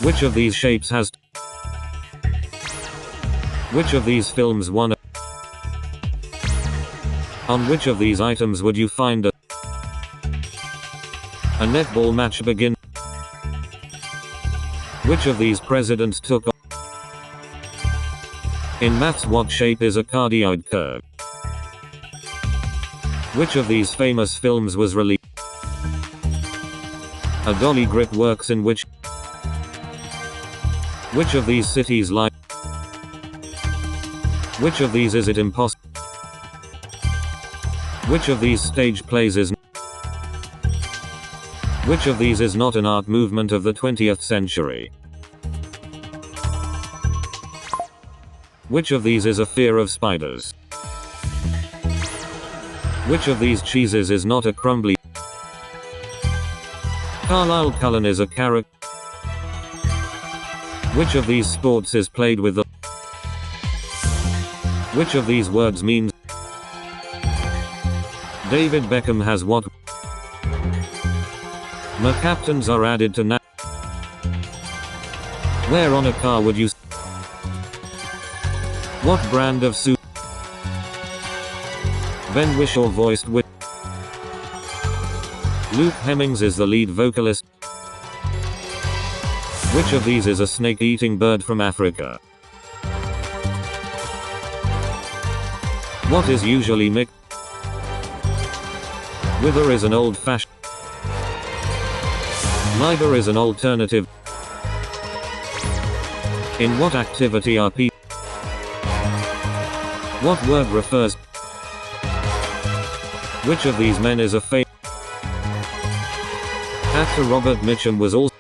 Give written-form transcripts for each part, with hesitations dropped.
Which of these shapes has? Which of these films won? On which of these items would you find a netball match begin? Which of these presidents took off? In maths, what shape is a cardioid curve? Which of these famous films was released? A dolly grip works in which? Which of these cities lie? Which of these is it impossible? Which of these stage plays is? Which of these is not an art movement of the 20th century? Which of these is a fear of spiders? Which of these cheeses is not a crumbly? Carlisle Cullen is a character. Which of these sports is played with the? Which of these words means? David Beckham has what? More captains are added to now. Where on a car would you? What brand of soup? Ben Whishaw voiced with. Luke Hemmings is the lead vocalist. Which of these is a snake-eating bird from Africa? What is usually mixed? Wither is an old-fashioned. Neither is an alternative. In what activity are people? What word refers? Which of these men is a famous? Actor Robert Mitchum was also.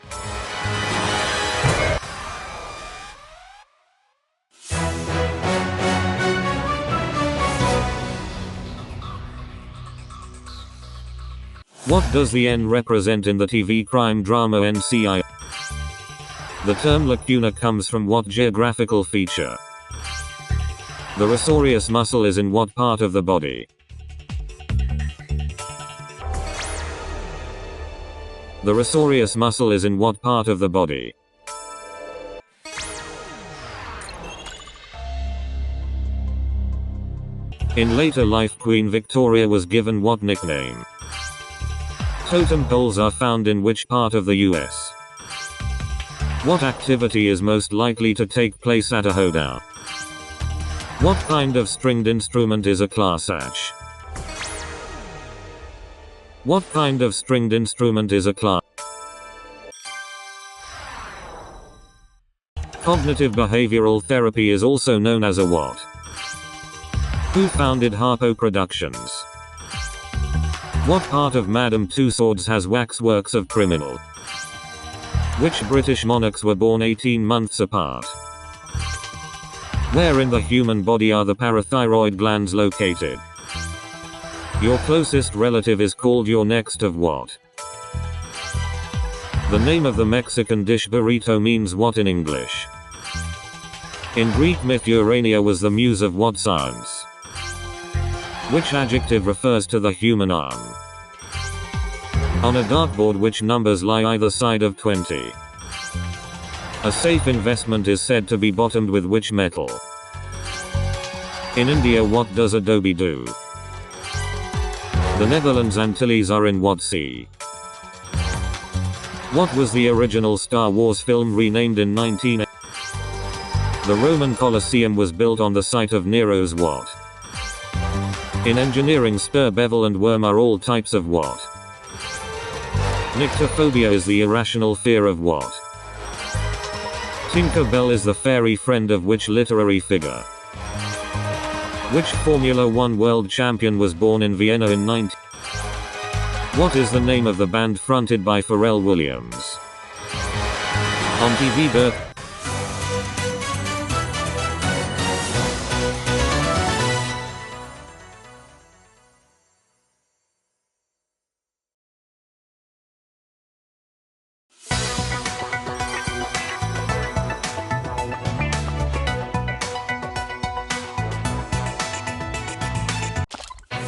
What does the N represent in the TV crime drama NCIS? The term lacuna comes from what geographical feature? The rosarius muscle is in what part of the body? The rosarius muscle is in what part of the body? In later life, Queen Victoria was given what nickname? Totem poles are found in which part of the US? What activity is most likely to take place at a hoedown? What kind of stringed instrument is a clarsach? What kind of stringed instrument is a class? Cognitive behavioral therapy is also known as a what? Who founded Harpo Productions? What part of Madame Tussauds has waxworks of criminal? Which British monarchs were born 18 months apart? Where in the human body are the parathyroid glands located? Your closest relative is called your next of what? The name of the Mexican dish burrito means what in English? In Greek myth, Urania was the muse of what science? Which adjective refers to the human arm? On a dartboard, which numbers lie either side of 20? A safe investment is said to be bottomed with which metal? In India, what does Adobe do? The Netherlands Antilles are in what sea? What was the original Star Wars film renamed in 1980? The Roman Colosseum was built on the site of Nero's what? In engineering, spur, bevel and worm are all types of what? Nyctophobia is the irrational fear of what? Tinker Bell is the fairy friend of which literary figure? Which Formula 1 world champion was born in Vienna in 19? What is the name of the band fronted by Pharrell Williams? On TV, Birth.